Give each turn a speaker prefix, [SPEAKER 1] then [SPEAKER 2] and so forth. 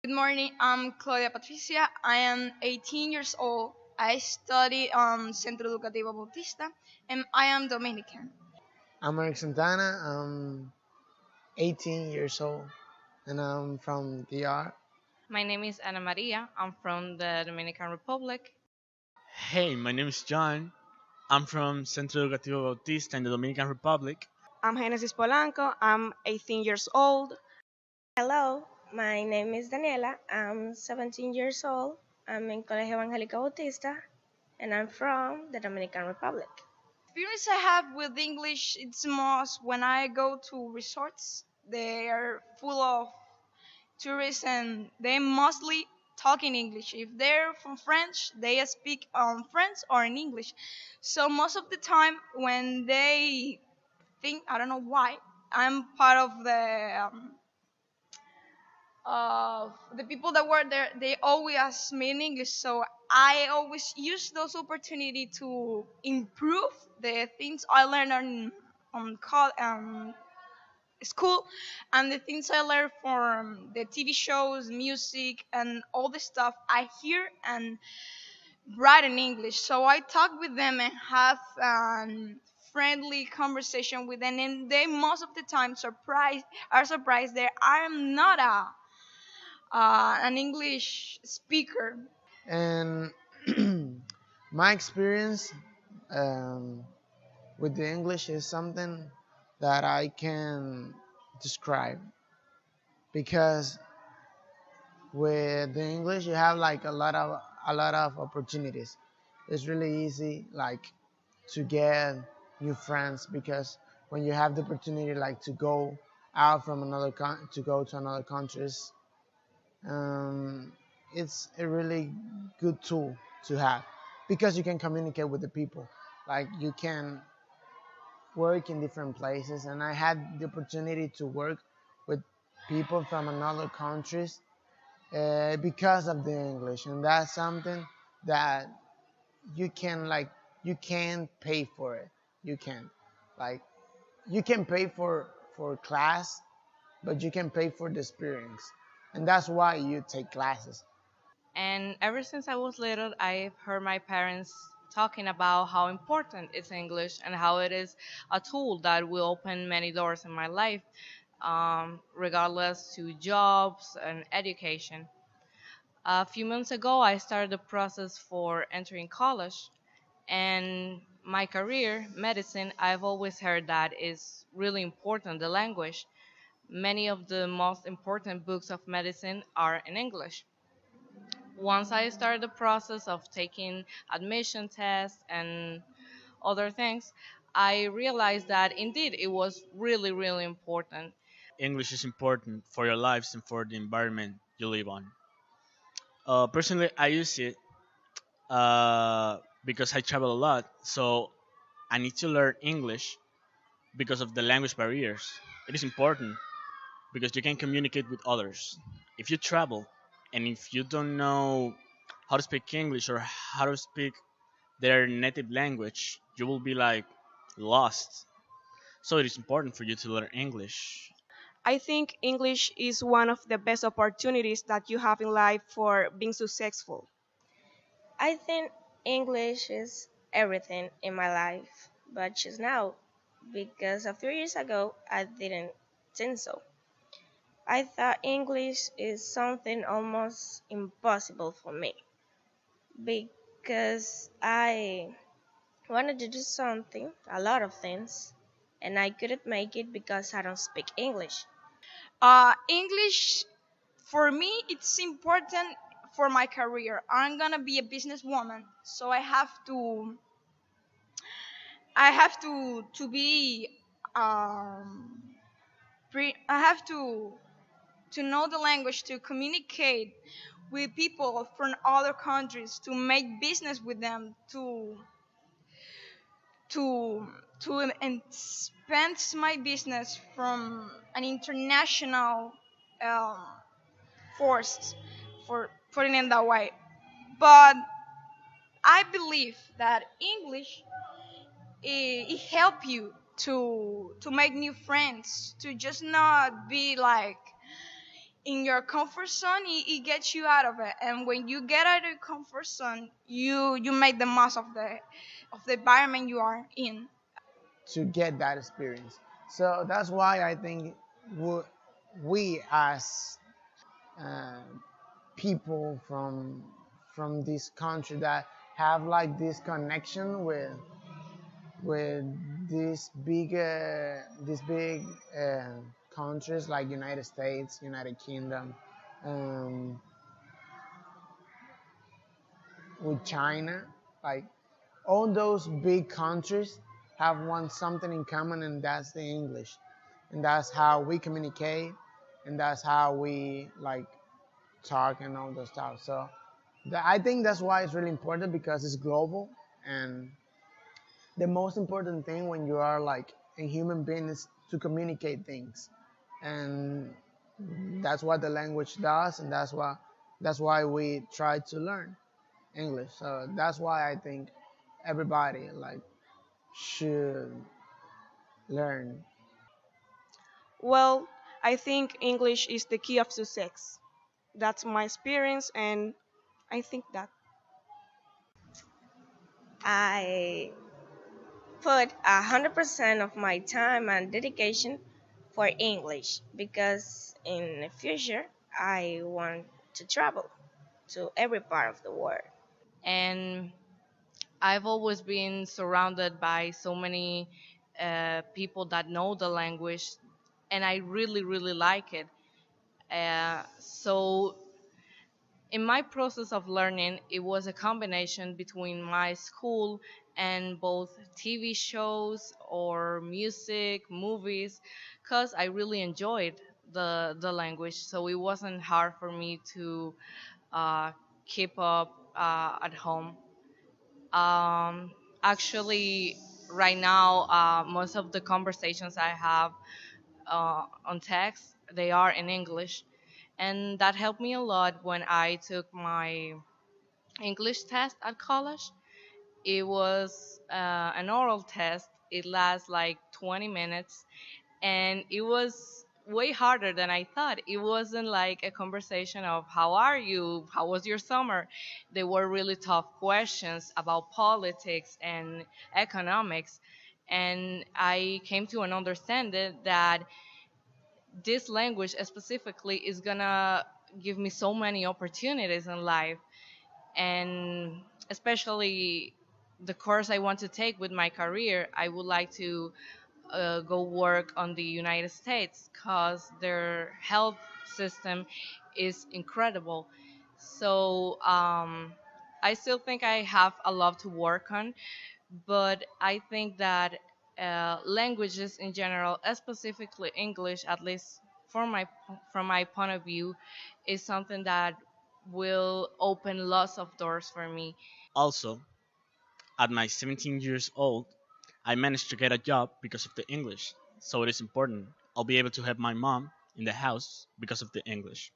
[SPEAKER 1] Good morning. I'm Claudia Patricia. I am 18 years old. I study Centro Educativo Bautista, and I am Dominican.
[SPEAKER 2] I'm Eric Santana. I'm 18 years old and I'm from DR.
[SPEAKER 3] My name is Ana Maria. I'm from the Dominican Republic.
[SPEAKER 4] Hey, my name is John. I'm from Centro Educativo Bautista in the Dominican Republic.
[SPEAKER 5] I'm Genesis Polanco. I'm 18 years old.
[SPEAKER 6] Hello, my name is Daniela. I'm 17 years old. I'm in Colegio Evangélico Bautista, and I'm from the Dominican Republic.
[SPEAKER 1] Experience I have with English, it's most when I go to resorts. They are full of tourists, and they mostly talk in English. If they're from French, they speak French or in English. So most of the time, when they think, I don't know why, I'm part of the people that were there, they always ask me in English. So I always use those opportunity to improve the things I learned on school, and the things I learned from the TV shows, music, and all the stuff I hear and write in English. So I talk with them and have friendly conversation with them, and they most of the time surprised that I am not an English speaker.
[SPEAKER 2] And my experience um, with the English is something that I can describe because with the English you have like a lot of opportunities. It's really easy like to get new friends because when you have the opportunity like to go out from to go to another countries, um, it's a really good tool to have because you can communicate with the people, like you can work in different places, and I had the opportunity to work with people from another countries because of the English, and that's something that you can like you can't pay for it. You can like you can pay for class, but you can pay for the experience, and that's why you take classes.
[SPEAKER 3] And ever since I was little, I've heard my parents talking about how important is English and how it is a tool that will open many doors in my life, regardless to jobs and education. A few months ago, I started the process for entering college, and my career, medicine, I've always heard that is really important, the language. Many of the most important books of medicine are in English. Once I started the process of taking admission tests and other things, I realized that indeed it was really, really important.
[SPEAKER 4] English is important for your lives and for the environment you live on. Personally, I use it because I travel a lot, so I need to learn English because of the language barriers. It is important because you can communicate with others. If you travel and if you don't know how to speak English or how to speak their native language, you will be like lost. So it is important for you to learn English.
[SPEAKER 5] I think English is one of the best opportunities that you have in life for being successful.
[SPEAKER 6] I think English is everything in my life, but just now, because a few years ago I didn't think so. I thought English is something almost impossible for me because I wanted to do something, a lot of things, and I couldn't make it because I don't speak English.
[SPEAKER 1] English for me, it's important for my career. I'm gonna be a businesswoman, so I have to be um, I have to know the language to communicate with people from other countries, to make business with them, to expand my business from an international um, force, for putting it that way. But I believe that English, it help you to make new friends, to just not be like in your comfort zone, it gets you out of it. And when you get out of your comfort zone, you make the most of the environment you are in.
[SPEAKER 2] to get that experience. So that's why I think we as uh, people from this country that have like this connection with these big countries like United States, United Kingdom, um, with China, like all those big countries have one something in common, and that's the English, and that's how we communicate, and that's how we like talk and all those stuff. So I think that's why it's really important because it's global, and the most important thing when you are like a human being is to communicate things, and that's what the language does, and that's why we try to learn English. So that's why I think everybody like should learn.
[SPEAKER 5] Well, I think English is the key of success. That's my experience, and I think that.
[SPEAKER 6] I put 100% of my time and dedication for English because in the future I want to travel to every part of the world.
[SPEAKER 3] And I've always been surrounded by so many people that know the language, and I really, really like it. So in my process of learning, it was a combination between my school and both TV shows or music, movies, because I really enjoyed the language. So it wasn't hard for me to uh, keep up at home. Actually, right now, most of the conversations I have on text, they are in English, and that helped me a lot when I took my English test at college. It was an oral test. It lasts like 20 minutes, and it was way harder than I thought. It wasn't like a conversation of how are you, how was your summer. They were really tough questions about politics and economics, and I came to an understanding that this language specifically is gonna give me so many opportunities in life, and especially the course I want to take with my career. I would like to go work on the United States because their health system is incredible. So I still think I have a lot to work on, but I think that languages in general, specifically English, at least from my point of view, is something that will open lots of doors for me.
[SPEAKER 4] Also, at my 17 years old, I managed to get a job because of the English. So it is important. I'll be able to help my mom in the house because of the English.